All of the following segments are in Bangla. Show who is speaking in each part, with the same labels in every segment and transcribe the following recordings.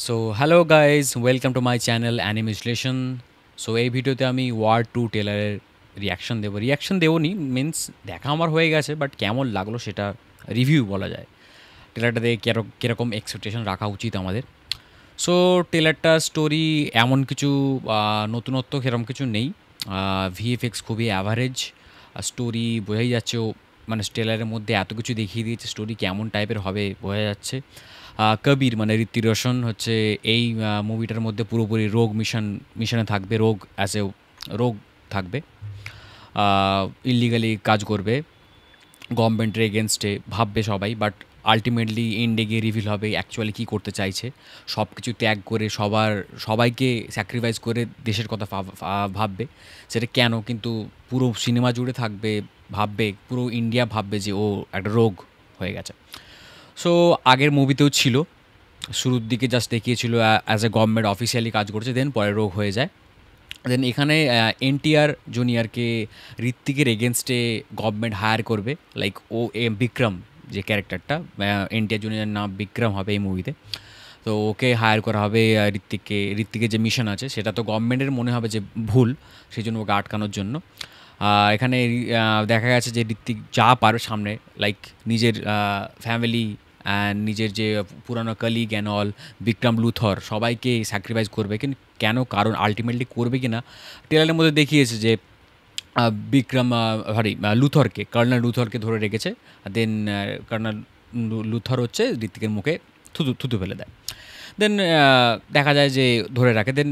Speaker 1: So hello guys, welcome to my channel anime বিশ্লেষণ। সো এই ভিডিওতে আমি ওয়ার 2 টেলারের রিয়াকশন দেবো নি, মিন্স দেখা আমার হয়ে গেছে, বাট কেমন লাগলো সেটা রিভিউ বলা যায়। টেলারটা দেখে কীরকম এক্সপেকটেশন রাখা উচিত আমাদের। সো টেলারটার স্টোরি এমন কিছু নতুনত্ব সেরকম কিছু নেই। ভিএফএক্স খুবই অ্যাভারেজ। স্টোরি বোঝাই যাচ্ছে, ও মানে টেলারের মধ্যে এত কিছু দেখিয়ে দিয়েছে, স্টোরি কেমন টাইপের হবে বোঝা যাচ্ছে। কবির মানে ঋত্বিক রোশন হচ্ছে এই মুভিটার মধ্যে পুরোপুরি রোগ মিশনে থাকবে, রোগ অ্যাজ এ রোগ থাকবে, ইলিগালি কাজ করবে, গভর্নমেন্টের এগেনস্টে ভাববে সবাই, বাট আলটিমেটলি এন্ডে গিয়ে রিভিল হবে অ্যাকচুয়ালি কী করতে চাইছে। সব কিছু ত্যাগ করে সবাইকে স্যাক্রিফাইস করে দেশের কথা ভাববে। সেটা কেন কিন্তু পুরো সিনেমা জুড়ে থাকবে, ভাববে পুরো ইন্ডিয়া ভাববে যে ও একটা রোগ হয়ে গেছে। সো আগের মুভিতেও ছিল, শুরুর দিকে জাস্ট দেখিয়েছিল অ্যাজ এ গভর্নমেন্ট অফিসিয়ালি কাজ করছে, দেন পরে রোগ হয়ে যায়। দেন এখানে এনটিআর জুনিয়রকে ঋত্বিকের এগেনস্টে গভর্নমেন্ট হায়ার করবে, লাইক ও বিক্রম যে ক্যারেক্টারটা, এনটিআর জুনিয়র নাম বিক্রম হবে এই মুভিতে। তো ওকে হায়ার করা হবে ঋত্বিকের যে মিশন আছে সেটা তো গভর্নমেন্টের মনে হবে যে ভুল, সেই জন্য ওকে আটকানোর জন্য। এখানে দেখা গেছে যে ঋত্বিক যা পারে সামনে, লাইক নিজের ফ্যামিলি অ্যান্ড নিজের যে পুরানো colleague and all, Vikram Luther সবাইকে স্যাক্রিফাইস করবে, কিন্তু কেন, কারণ আলটিমেটলি করবে কি না ট্রেলারের মধ্যে দেখিয়েছে যে বিক্রম লুথরকে, কর্নাল লুথরকে ধরে রেখেছে। দেন কর্নাল লুথর হচ্ছে ঋত্বিকের মুখে থুতু থুতু ফেলে দেয়। দেন দেখা যায় যে ধরে রাখে, দেন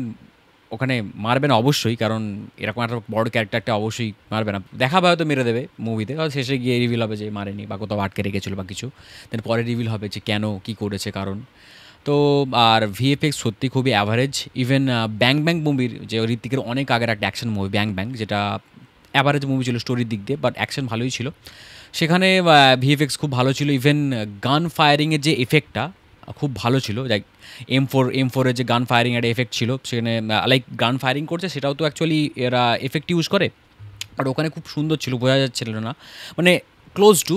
Speaker 1: ওখানে মারবে না অবশ্যই, কারণ এরকম একটা বড় ক্যারেক্টারটা অবশ্যই মারবে না, দেখাবে হয়তো মেরে দেবে মুভিতে, কারণ শেষে গিয়ে রিভিল হবে যে মারেনি বা কোথাও আটকে রেখেছিল বা কিছু। দেন পরে রিভিল হবে যে কেন, কী করেছে, কারণ। তো আর ভিএফএক্স সত্যি খুবই অ্যাভারেজ। ইভেন ব্যাং ব্যাং মুভির যে ঋত্বিকের অনেক আগের একটা অ্যাকশন মুভি ব্যাং ব্যাং, যেটা অ্যাভারেজ মুভি ছিল স্টোরির দিক দিয়ে, বাট অ্যাকশন ভালোই ছিল। সেখানে ভিএফএক্স খুব ভালো ছিল, ইভেন গান ফায়ারিংয়ের যে এফেক্টটা খুব ভালো ছিল। লাইক এম ফোরের যে গান ফায়ারিং একটা এফেক্ট ছিল সেখানে, লাইক গান ফায়ারিং করছে সেটাও তো অ্যাকচুয়ালি এরা এফেক্ট ইউজ করে, আর ওখানে খুব সুন্দর ছিল, বোঝা যাচ্ছিল না মানে ক্লোজ টু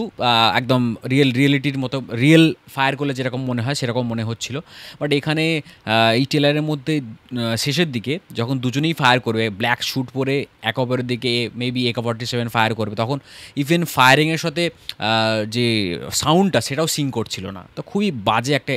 Speaker 1: একদম রিয়েলিটির মতো, রিয়েল ফায়ার করলে যেরকম মনে হয় সেরকম মনে হচ্ছিল। বাট এখানে এই ট্রেলারের মধ্যে শেষের দিকে যখন দুজনেই ফায়ার করবে ব্ল্যাক শ্যুট পরে এক অপরের দিকে, মেবি AK-47 ফায়ার করবে, তখন ইভেন ফায়ারিংয়ের সাথে যে সাউন্ডটা সেটাও সিং করছিল না। তো খুবই বাজে একটা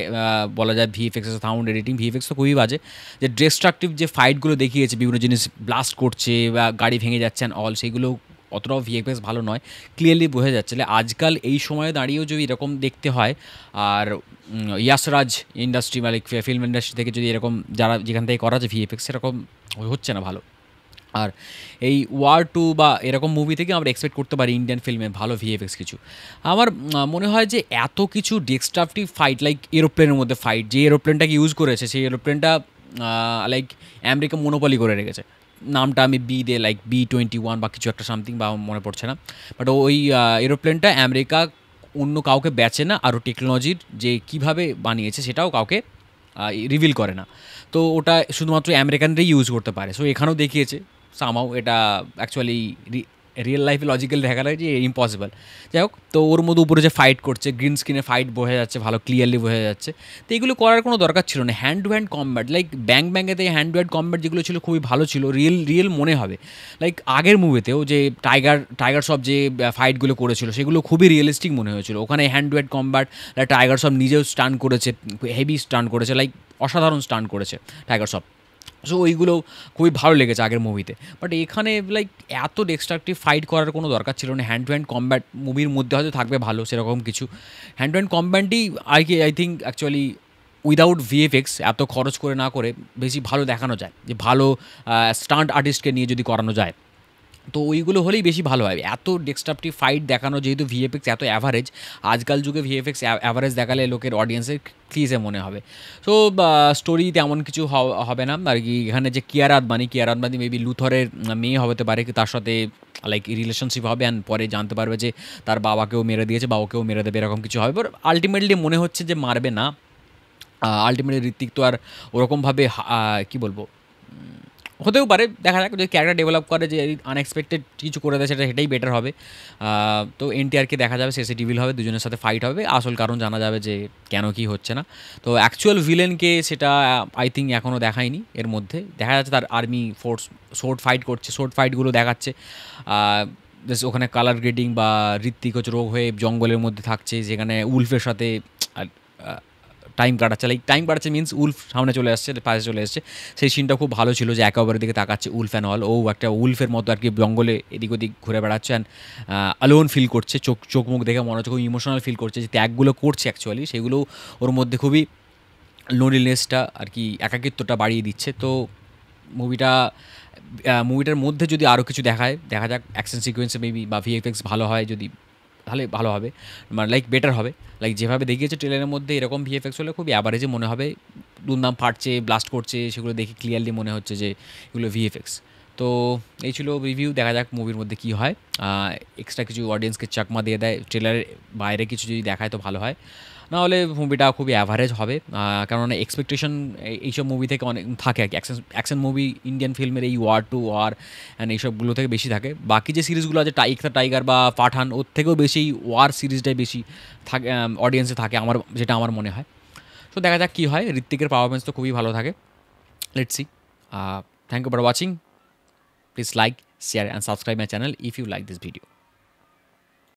Speaker 1: বলা যায় ভিএফএক্সের সাউন্ড এডিটিং, ভিএফএক্স তো খুবই বাজে। যে ডিস্ট্রাকটিভ যে ফাইটগুলো দেখিয়েছে, বিভিন্ন জিনিস ব্লাস্ট করছে বা গাড়ি ভেঙে যাচ্ছে অ্যান্ড অল, সেইগুলো অতটাও ভিএফএক্স ভালো নয়, ক্লিয়ারলি বোঝা যাচ্ছে। আজকাল এই সময়ে দাঁড়িয়েও যদি এরকম দেখতে হয়, আর ইয়াসরাজ ইন্ডাস্ট্রি মানে ফিল্ম ইন্ডাস্ট্রি থেকে যদি এরকম যারা যেখান থেকে করা যায় ভিএফএক্স, সেরকম হচ্ছে না ভালো। আর এই ওয়ার 2 বা এরকম মুভি থেকে আমরা এক্সপেক্ট করতে পারি ইন্ডিয়ান ফিল্মে ভালো ভিএফএক্স কিছু। আমার মনে হয় যে এত কিছু ডিস্ট্রাকটিভ ফাইট, লাইক এরোপ্লেনের মধ্যে ফাইট, যে এরোপ্লেনটাকে ইউজ করেছে সেই এরোপ্লেনটা লাইক আমেরিকা মনোপলি করে রেখেছে। নামটা আমি বি দিয়ে, লাইক B-21 বা কিছু একটা সামথিং, বা মনে পড়ছে না, বাট ওই এরোপ্লেনটা আমেরিকা অন্য কাউকে বেচে না, আর টেকনোলজির যে কীভাবে বানিয়েছে সেটাও কাউকে রিভিল করে না। তো ওটা শুধুমাত্র আমেরিকানরাই ইউজ করতে পারে। সো এখানেও দেখিয়েছে সামাও এটা অ্যাকচুয়ালি রিয়েল লাইফে লজিক্যাল দেখা যায় যে ইম্পসিবল। যাই হোক, তো ওর মধ্যে উপরে যে ফাইট করছে, গ্রিন স্ক্রিনে ফাইট বোঝা যাচ্ছে, ভালো ক্লিয়ারলি বোঝা যাচ্ছে। তো এগুলো করার কোনো দরকার ছিল না। Hand to hand combat, like Bang ব্যাংয়েতে হ্যান্ড টু হ্যান্ড কম্ব্যাট যেগুলো ছিল খুবই ভালো ছিল, রিয়েল মনে হবে। লাইক আগের মুভিতেও যে টাইগার সব যে ফাইটগুলো করেছিল সেগুলো খুবই রিয়েলিস্টিক মনে হয়েছিল। ওখানে hand to hand combat, tiger সব নিজেও স্টান করেছে, হেভি স্টান করেছে, লাইক অসাধারণ স্টান করেছে টাইগার সব। সো ওইগুলো খুবই ভালো লেগেছে আগের মুভিতে। বাট এখানে লাইক এত ডিস্ট্রাকটিভ ফাইট করার কোনো দরকার ছিল না। হ্যান্ড টু হ্যান্ড কম্ব্যাট মুভির মধ্যে হয়তো থাকবে ভালো, সেরকম কিছু হ্যান্ড টু হ্যান্ড কম্ব্যাটই I think actually without VFX এত খরচ করে না করে বেশি ভালো দেখানো যায়, যে ভালো স্টান্ট আর্টিস্টকে নিয়ে যদি করানো যায়, তো ওইগুলো হলেই বেশি ভালো হয়। এত ডিস্ট্রাকটিভ ফাইট দেখানো, যেহেতু ভিএফএক্স এত অ্যাভারেজ, আজকাল যুগে ভিএফএক্স অ্যাভারেজ দেখালে লোকের অডিয়েন্সের ক্লিজে মনে হবে। সো স্টোরি তেমন কিছু হবে না আর কি। এখানে যে কিয়ারা আদবানি মেবি লুথরের মেয়ে হতে পারে, তার সাথে লাইক রিলেশনশিপ হবে, অ্যান্ড পরে জানতে পারবে যে তার বাবাকেও মেরে দিয়েছে, বাবাকেও মেরে দেবে, এরকম কিছু হবে। আলটিমেটলি মনে হচ্ছে যে মারবে না। আলটিমেটলি ঋত্বিক তো আর ওরকমভাবে কী বলবো, হতেও পারে, দেখা যাক যদি ক্যারেক্টার ডেভেলপ করে যে আনএক্সপেক্টেড কিছু করে দেয় সেটাই বেটার হবে। তো এনটিআরকে দেখা যাবে শেষে রিভিল হবে, দুজনের সাথে ফাইট হবে, আসল কারণ জানা যাবে যে কেন কি হচ্ছে না। তো অ্যাকচুয়াল ভিলেনকে সেটা আই থিঙ্ক এখনও দেখায়নি। এর মধ্যে দেখা যাচ্ছে তার আর্মি ফোর্স সোর্ড ফাইট করছে, সোর্ড ফাইটগুলো দেখাচ্ছে। ওখানে কালার গ্রেডিং বা ঋত্বিক হচ্ছে রোগ হয়ে জঙ্গলের মধ্যে থাকছে, যেখানে উলফের সাথে টাইম কাটাচ্ছে, লাইক টাইম কাটাচ্ছে মিনস উলফ সামনে চলে আসছে, পাশে চলে আসছে। সেই সিনটা খুব ভালো ছিল যে একে অপরের দিকে তাকাচ্ছে উলফ অ্যান্ড অল, ও একটা উলফের মতো আর কি জঙ্গলে এদিক ওদিক ঘুরে বেড়াচ্ছে অ্যান্ড অ্যালোন ফিল করছে, চোখ মুখ দেখে মনে হচ্ছে খুব ইমোশনাল ফিল করছে, যে ত্যাগগুলো করছে অ্যাকচুয়ালি সেগুলো ওর মধ্যে খুবই লোনলিনেসটা আর কি একাকিত্বটা বাড়িয়ে দিচ্ছে। তো মুভিটার মধ্যে যদি আরও কিছু দেখা যাক অ্যাকশন সিকোয়েন্সে মেবি বা ভিএফএক্স ভালো হয়, যদি তাহলে ভালো হবে, মানে লাইক বেটার হবে। লাইক যেভাবে দেখিয়েছে ট্রেলারের মধ্যে এরকম ভিএফএক্স হলে খুবই অ্যাভারেজে মনে হবে, দুমদাম ফাটছে ব্লাস্ট করছে, সেগুলো দেখে ক্লিয়ারলি মনে হচ্ছে যে এগুলো ভিএফএক্স। তো এই ছিল রিভিউ, দেখা যাক মুভির মধ্যে কী হয়। এক্সট্রা কিছু অডিয়েন্সকে চাকমা দিয়ে দেয়, ট্রেলারের বাইরে কিছু যদি দেখায় তো ভালো হয়, নাহলে মুভিটা খুবই অ্যাভারেজ হবে। কেননা এক্সপেকটেশন এইসব মুভি থেকে অনেক থাকে আর কি, অ্যাকশন মুভি ইন্ডিয়ান ফিল্মের এই ওয়ার টু ওয়ার অ্যান্ড এইসবগুলো থেকে বেশি থাকে। বাকি যে সিরিজগুলো আছে টাইগার বা পাঠান, ওর থেকেও বেশি ওয়ার সিরিজটাই বেশি থাকে অডিয়েন্সে থাকে, যেটা আমার মনে হয়। তো দেখা যাক কী হয়, ঋত্বিকের পারফরমেন্স তো খুবই ভালো থাকে। Let's see. Thank you for watching. Please like, share and subscribe my channel if you like this video.